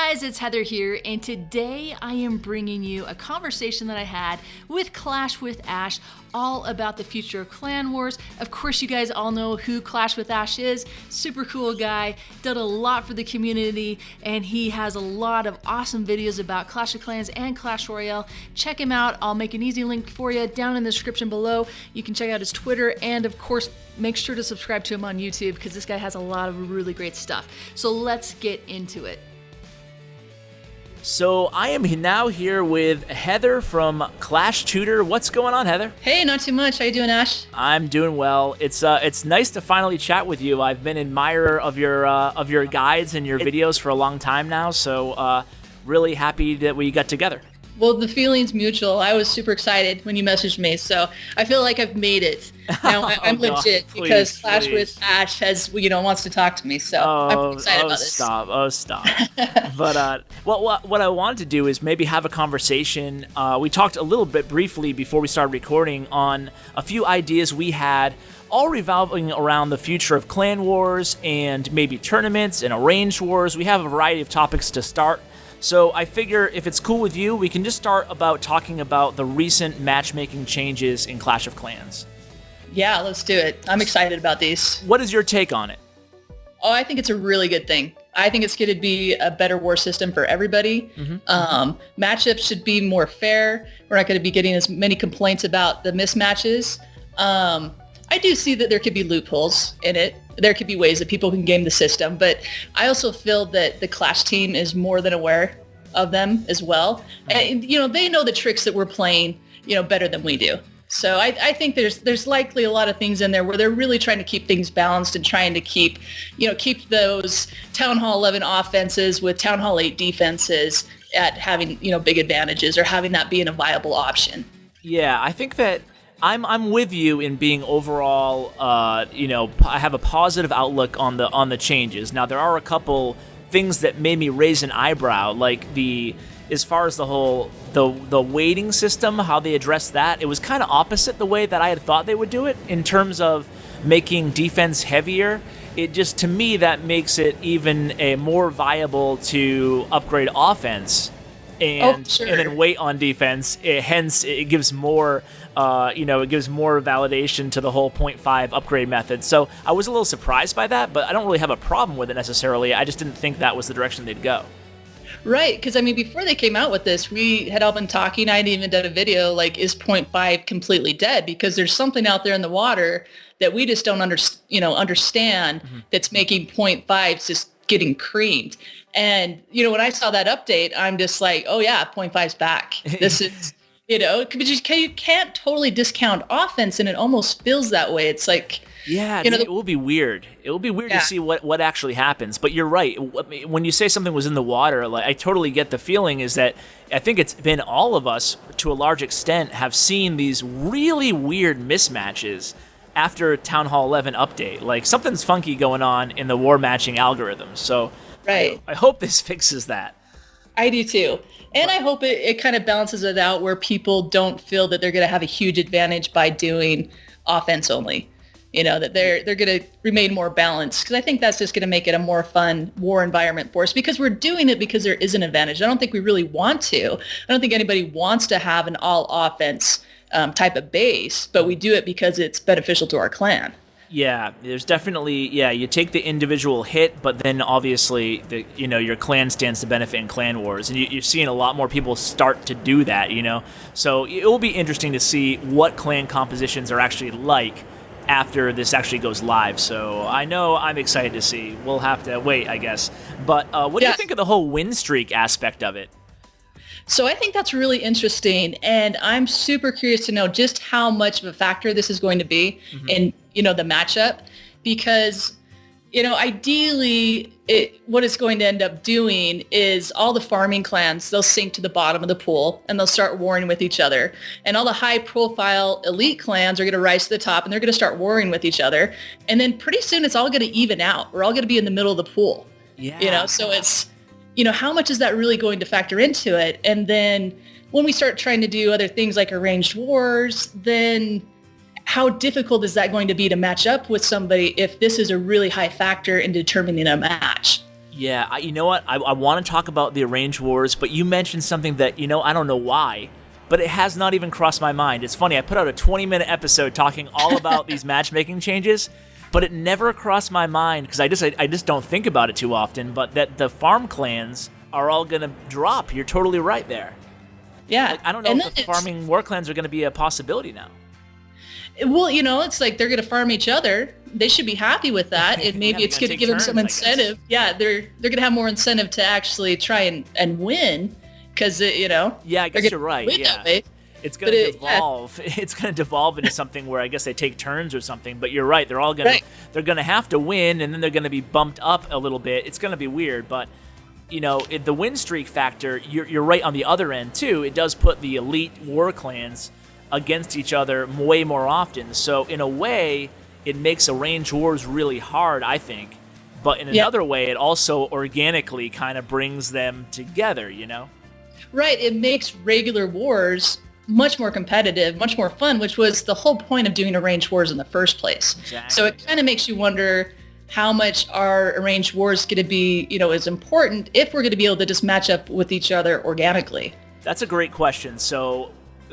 guys, it's Heather here, and today I am bringing you a conversation that I had with Clash with Ash all about the future of Clan Wars. Of course, you guys all know who Clash with Ash is. Super cool guy, done a lot for the community, and he has a lot of awesome videos about Clash of Clans and Clash Royale. Check him out. I'll make an easy link for you down in the description below. You can check out his Twitter, and of course, make sure to subscribe to him on YouTube because this guy has a lot of really great stuff. So let's get into it. So I am now here with Heather from Clash Tutor. What's going on, Heather? Hey, not too much. How you doing, Ash? I'm doing well. It's nice to finally chat with you. I've been an admirer of your guides and your videos for a long time now. So really happy that we got together. Well, the feeling's mutual. I was super excited when you messaged me, so I feel like I've made it. Now I'm legit because Clash with Ash wants to talk to me, so I'm excited about this. Stop. But what I wanted to do is maybe have a conversation. We talked a little bit briefly before we started recording on a few ideas we had, all revolving around the future of clan wars and maybe tournaments and arranged wars. We have a variety of topics to start. So I figure if it's cool with you, we can just start about talking about the recent matchmaking changes in Clash of Clans. Yeah, let's do it. I'm excited about these. What is your take on it? Oh, I think it's a really good thing. I think it's going to be a better war system for everybody. Matchups should be more fair. We're not going to be getting as many complaints about the mismatches. I do see that there could be loopholes in it. There could be ways that people can game the system, but I also feel that the Clash team is more than aware of them as well. And, they know the tricks that we're playing, better than we do. So I think there's likely a lot of things in there where they're really trying to keep things balanced and trying to keep those Town Hall 11 offenses with Town Hall 8 defenses at having, big advantages or having that being a viable option. Yeah, I think that I'm with you in being overall, I have a positive outlook on the changes. Now, there are a couple things that made me raise an eyebrow, like as far as the weighting system, how they addressed that. It was kind of opposite the way that I had thought they would do it in terms of making defense heavier. It just, to me, that makes it even a more viable to upgrade offense and then weight on defense. It gives more it gives more validation to the whole 0.5 upgrade method. So I was a little surprised by that, but I don't really have a problem with it necessarily. I just didn't think that was the direction they'd go. Right, because before they came out with this, we had all been talking. I had even done a video like, is 0.5 completely dead? Because there's something out there in the water that we just don't understand that's making 0.5s just getting creamed. And, when I saw that update, I'm just like, oh yeah, 0.5's back. This is, you can't totally discount offense, and it almost feels that way. It's like, yeah, it will be weird. It will be weird to see what actually happens. But you're right. When you say something was in the water, like, I totally get the feeling is that I think it's been all of us, to a large extent, have seen these really weird mismatches after Town Hall 11 update. Like, something's funky going on in the war matching algorithms. So right. I hope this fixes that. I do too. And I hope it kind of balances it out where people don't feel that they're going to have a huge advantage by doing offense only. That they're going to remain more balanced, because I think that's just going to make it a more fun war environment for us, because we're doing it because there is an advantage. I don't think we really want to. I don't think anybody wants to have an all offense type of base, but we do it because it's beneficial to our clan. Yeah, there's definitely, you take the individual hit, but then obviously your clan stands to benefit in clan wars, and you're seeing a lot more people start to do that, So it will be interesting to see what clan compositions are actually like after this actually goes live. So I know I'm excited to see. We'll have to wait, I guess. But what do you think of the whole win streak aspect of it? So I think that's really interesting, and I'm super curious to know just how much of a factor this is going to be in, the matchup, because, ideally what it's going to end up doing is all the farming clans, they'll sink to the bottom of the pool and they'll start warring with each other. And all the high profile elite clans are going to rise to the top and they're going to start warring with each other. And then pretty soon it's all going to even out. We're all going to be in the middle of the pool. Yeah. So it's, how much is that really going to factor into it? And then when we start trying to do other things like arranged wars, then how difficult is that going to be to match up with somebody if this is a really high factor in determining a match? Yeah, you know what? I want to talk about the Arranged Wars, but you mentioned something that, I don't know why, but it has not even crossed my mind. It's funny, I put out a 20-minute episode talking all about these matchmaking changes, but it never crossed my mind, because I just don't think about it too often, but that the farm clans are all going to drop. You're totally right there. Yeah. Like, I don't know if the farming war clans are going to be a possibility now. Well, it's like they're going to farm each other. They should be happy with that. And maybe it's going to give them some incentive. Yeah, they're going to have more incentive to actually try and win because, Yeah, I guess you're right. Yeah. It's going to devolve. Yeah. It's going to devolve into something where I guess they take turns or something. But you're right. They're all going to they're going to have to win, and then they're going to be bumped up a little bit. It's going to be weird, but the win streak factor, you're right on the other end too. It does put the elite war clans against each other way more often. So in a way, it makes Arranged Wars really hard, I think. But in another way, it also organically kind of brings them together, Right. It makes regular wars much more competitive, much more fun, which was the whole point of doing Arranged Wars in the first place. Exactly. So it kind of makes you wonder how much are Arranged Wars going to be, is important if we're going to be able to just match up with each other organically. That's a great question. So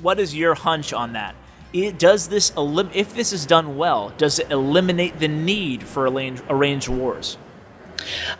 what is your hunch on that? Does this if this is done well, does it eliminate the need for Arranged Wars?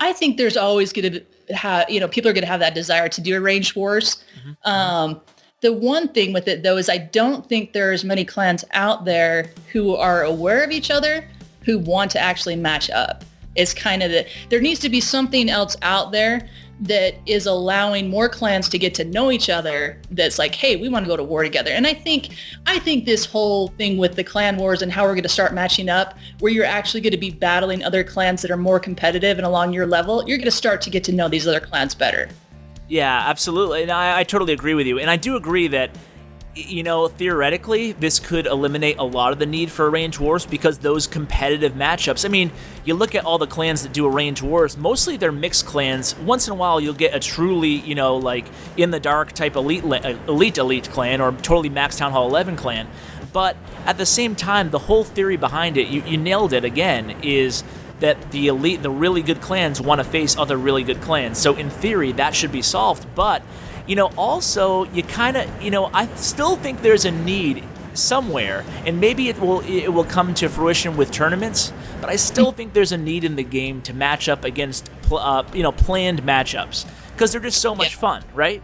I think there's always going to have, people are going to have that desire to do Arranged Wars. Mm-hmm. The one thing with it, though, is I don't think there are as many clans out there who are aware of each other who want to actually match up. It's kind of there needs to be something else out there that is allowing more clans to get to know each other. That's like, hey, we want to go to war together. And I think this whole thing with the clan wars and how we're going to start matching up, where you're actually going to be battling other clans that are more competitive and along your level, you're going to start to get to know these other clans better. Yeah, absolutely. And I totally agree with you. And I do agree that, theoretically, this could eliminate a lot of the need for Arranged Wars because those competitive matchups, I mean, you look at all the clans that do Arranged Wars, mostly they're mixed clans. Once in a while, you'll get a truly, like, in-the-dark type elite clan or totally max Town Hall 11 clan. But at the same time, the whole theory behind it, you nailed it again, is that the elite, the really good clans want to face other really good clans. So in theory, that should be solved. But also, you kind of, I still think there's a need somewhere, and maybe it will come to fruition with tournaments, but I still think there's a need in the game to match up against, planned matchups, because they're just so much fun, right?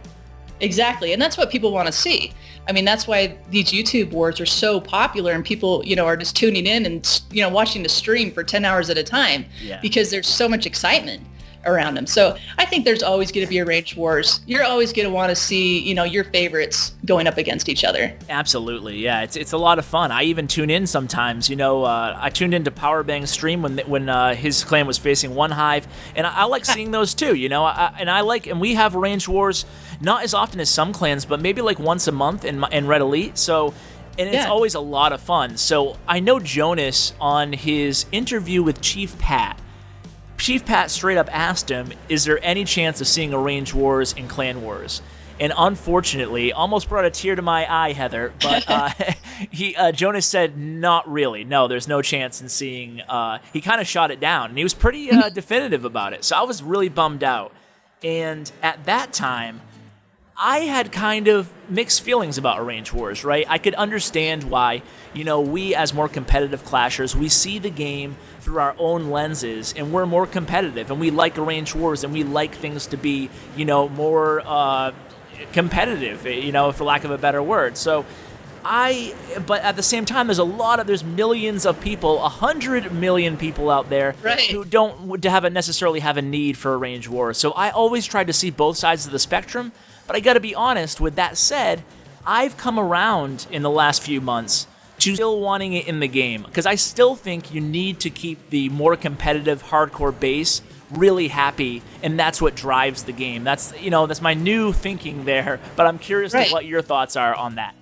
Exactly, and that's what people want to see. I mean, that's why these YouTube wars are so popular, and people, are just tuning in and, watching the stream for 10 hours at a time, because there's so much excitement around them. So I think there's always going to be Arranged Wars. You're always going to want to see, your favorites going up against each other. Absolutely, yeah. It's a lot of fun. I even tune in sometimes. I tuned into Powerbang's stream when his clan was facing One Hive, and I like seeing those too. And we have Arranged Wars not as often as some clans, but maybe like once a month in Red Elite. So. And it's always a lot of fun. So I know Jonas, on his interview with Chief Pat straight up asked him, is there any chance of seeing Arranged Wars and Clan Wars? And unfortunately, almost brought a tear to my eye, Heather, but Jonas said, not really. No, there's no chance in seeing, he kind of shot it down, and he was pretty definitive about it. So I was really bummed out. And at that time, I had kind of mixed feelings about Arranged Wars, right? I could understand why, we as more competitive clashers, we see the game through our own lenses, and we're more competitive, and we like Arranged Wars, and we like things to be, more competitive, for lack of a better word. So but at the same time, there's millions of people, 100 million people out there who don't necessarily have a need for Arranged Wars. So I always tried to see both sides of the spectrum. But I got to be honest, with that said, I've come around in the last few months to still wanting it in the game, because I still think you need to keep the more competitive hardcore base really happy, and that's what drives the game. That's my new thinking there, but I'm curious to what your thoughts are on that.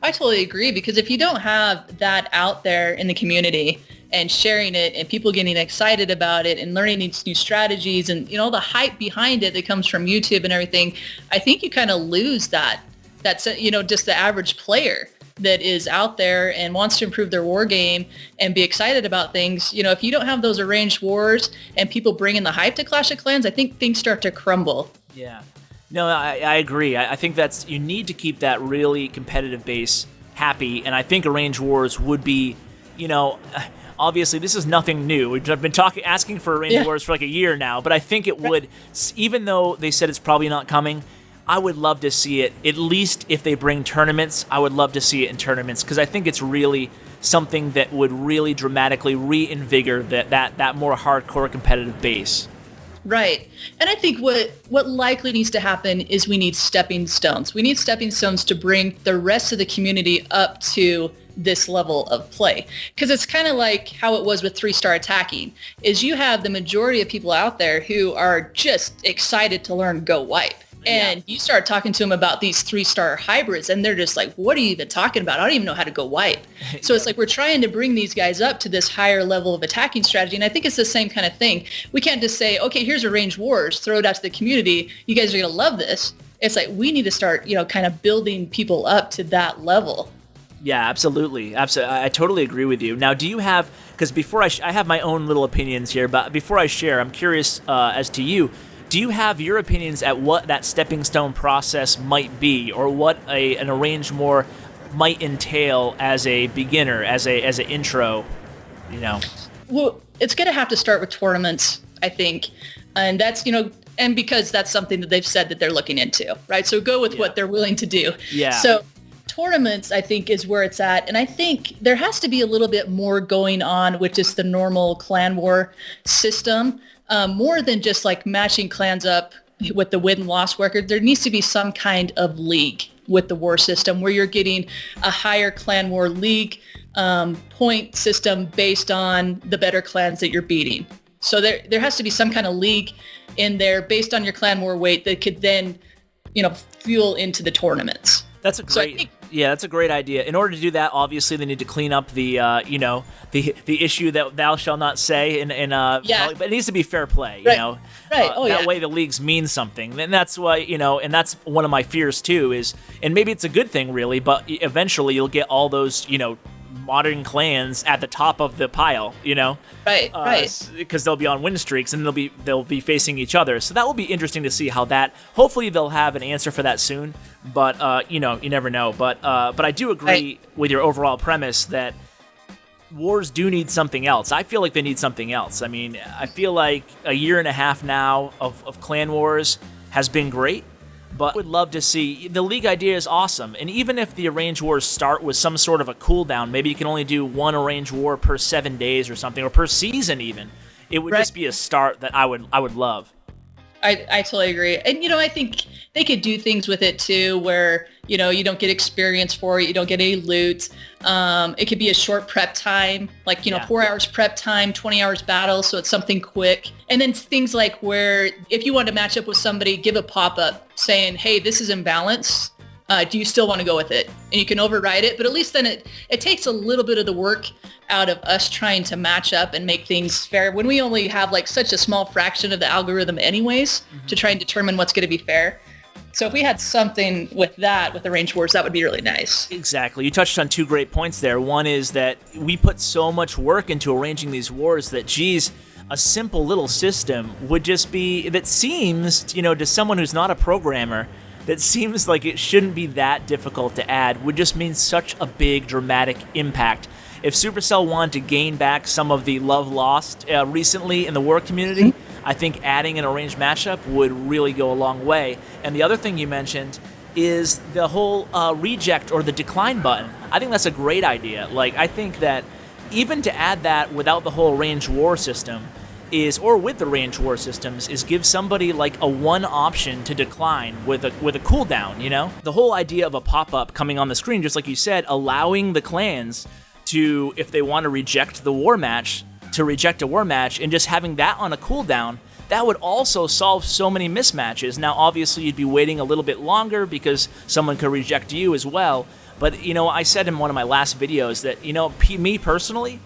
I totally agree, because if you don't have that out there in the community and sharing it and people getting excited about it and learning these new strategies and, the hype behind it that comes from YouTube and everything, I think you kind of lose that, just the average player. that is out there and wants to improve their war game and be excited about things, if you don't have those arranged wars and people bring in the hype to Clash of Clans, I think things start to crumble. Yeah. No, I agree. I think you need to keep that really competitive base happy, and I think arranged wars would be, obviously this is nothing new. I've been asking for arranged wars for like a year now, but I think it would, even though they said it's probably not coming, I would love to see it, at least if they bring tournaments, I would love to see it in tournaments, because I think it's really something that would really dramatically reinvigorate that more hardcore competitive base. Right. And I think what likely needs to happen is we need stepping stones. We need stepping stones to bring the rest of the community up to this level of play. Because it's kind of like how it was with 3-star attacking, is you have the majority of people out there who are just excited to learn Go Wipe. And you start talking to them about these 3-star hybrids, and they're just like, what are you even talking about? I don't even know how to go wipe. So it's like we're trying to bring these guys up to this higher level of attacking strategy. And I think it's the same kind of thing. We can't just say, okay, here's arranged wars, throw it out to the community. You guys are going to love this. It's like we need to start, kind of building people up to that level. Yeah, absolutely. I totally agree with you. Now, do you have, because before I have my own little opinions here, but before I share, I'm curious as to you. Do you have your opinions at what that stepping stone process might be, or what an arranged war might entail as a beginner, as an intro? Well, it's going to have to start with tournaments, I think, and that's and because that's something that they've said that they're looking into, right? So go with what they're willing to do. Yeah. So tournaments, I think, is where it's at, and I think there has to be a little bit more going on with just the normal clan war system. More than just like matching clans up with the win and loss record, there needs to be some kind of league with the war system where you're getting a higher clan war league point system based on the better clans that you're beating. So there has to be some kind of league in there based on your clan war weight that could then, fuel into the tournaments. That's a great, that's a great idea. In order to do that, obviously they need to clean up the, the issue that thou shalt not say, but it needs to be fair play, Right. That way the leagues mean something, and that's why, and that's one of my fears too. And maybe it's a good thing, really, but eventually you'll get all those, modern clans at the top of the pile, right, because they'll be on win streaks and they'll be facing each other. So that will be interesting to see how that. Hopefully they'll have an answer for that soon, but you never know. But I do agree with your overall premise that wars do need something else. I feel like they need something else. I mean, I feel like a year and a half now of clan wars has been great. But I would love to see, the league idea is awesome, and even if the arranged wars start with some sort of a cooldown, maybe you can only do one arranged war per 7 days or something, or per season even, it would just be a start that I would love. I totally agree. And, I think they could do things with it too, where, you don't get experience for it. You don't get any loot. It could be a short prep time, like, 4 hours prep time, 20 hours battle. So it's something quick. And then things like where if you want to match up with somebody, give a pop-up saying, hey, this is imbalanced. Do you still want to go with it? And you can override it, but at least then it takes a little bit of the work out of us trying to match up and make things fair when we only have like such a small fraction of the algorithm anyways to try and determine what's going to be fair. So if we had something with arranged wars, that would be really nice. Exactly. You touched on 2 great points there. One is that we put so much work into arranging these wars that, a simple little system would just be, that seems, to someone who's not a programmer, that seems like it shouldn't be that difficult to add, would just mean such a big, dramatic impact. If Supercell wanted to gain back some of the love lost recently in the war community, I think adding an arranged matchup would really go a long way. And the other thing you mentioned is the whole reject or the decline button. I think that's a great idea. Like, I think that even to add that without the whole arranged war system or with the range war systems, is give somebody like a one option to decline with a cooldown, The whole idea of a pop-up coming on the screen, just like you said, allowing the clans to, if they want to reject the war match, to reject a war match, and just having that on a cooldown, that would also solve so many mismatches. Now, obviously, you'd be waiting a little bit longer because someone could reject you as well. But, I said in one of my last videos that, me personally,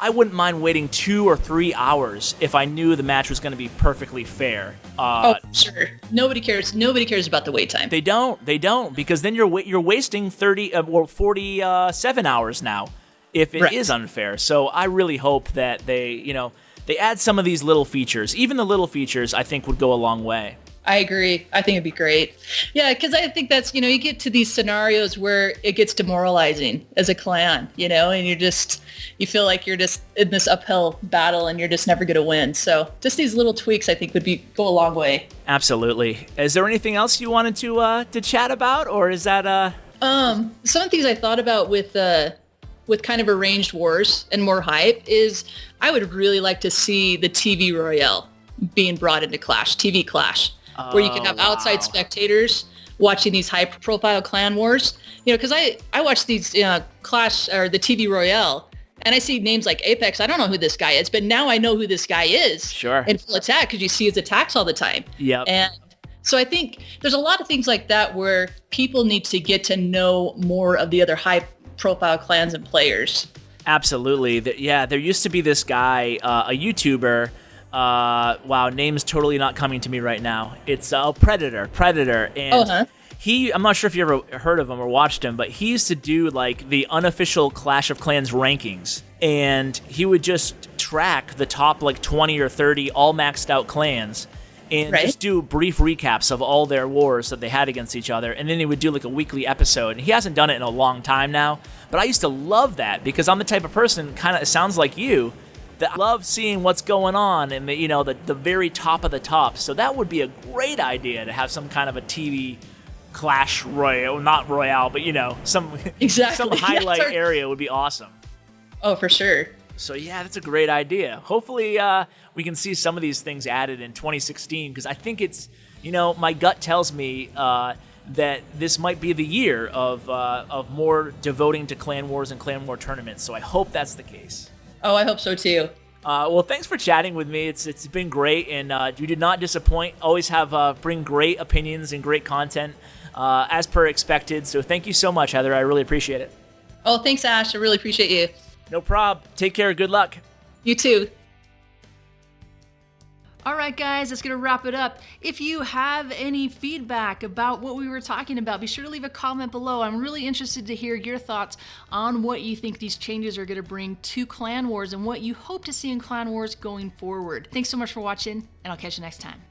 I wouldn't mind waiting 2 or 3 hours if I knew the match was going to be perfectly fair. Sure. Nobody cares. Nobody cares about the wait time. They don't, because then you're wasting 47 hours now if it is unfair. So I really hope that they add some of these little features. Even the little features, I think, would go a long way. I agree. I think it'd be great. Yeah, because I think that's, you get to these scenarios where it gets demoralizing as a clan, and you feel like you're just in this uphill battle and you're just never going to win. So just these little tweaks, I think, would go a long way. Absolutely. Is there anything else you wanted to chat about, or is that some things I thought about with kind of arranged wars and more hype is I would really like to see the TV Royale being brought into TV Clash. Where you can have outside spectators watching these high-profile clan wars. Because I watch these Clash or the TV Royale, and I see names like Apex. I don't know who this guy is, but now I know who this guy is. Sure. In full attack, because you see his attacks all the time. Yep. And so I think there's a lot of things like that where people need to get to know more of the other high-profile clans and players. Absolutely. There used to be this guy, a YouTuber. Wow, name's totally not coming to me right now. It's Predator, and I'm not sure if you ever heard of him or watched him, but he used to do like the unofficial Clash of Clans rankings, and he would just track the top like 20 or 30 all maxed out clans and just do brief recaps of all their wars that they had against each other, and then he would do like a weekly episode. And he hasn't done it in a long time now, but I used to love that because I'm the type of person, kind of, it sounds like you, that I love seeing what's going on in the very top of the top. So that would be a great idea to have some kind of a TV Clash Royale, not Royale, but some highlight area would be awesome. Oh, for sure. So yeah, that's a great idea. Hopefully we can see some of these things added in 2016, because I think it's, my gut tells me that this might be the year of more devoting to clan wars and clan war tournaments. So I hope that's the case. Oh, I hope so too. Well, thanks for chatting with me. It's been great, and you did not disappoint. Always bring great opinions and great content, as per expected. So thank you so much, Heather. I really appreciate it. Oh, thanks, Ash. I really appreciate you. No prob. Take care. Good luck. You too. All right, guys, that's going to wrap it up. If you have any feedback about what we were talking about, be sure to leave a comment below. I'm really interested to hear your thoughts on what you think these changes are going to bring to Clan Wars and what you hope to see in Clan Wars going forward. Thanks so much for watching, and I'll catch you next time.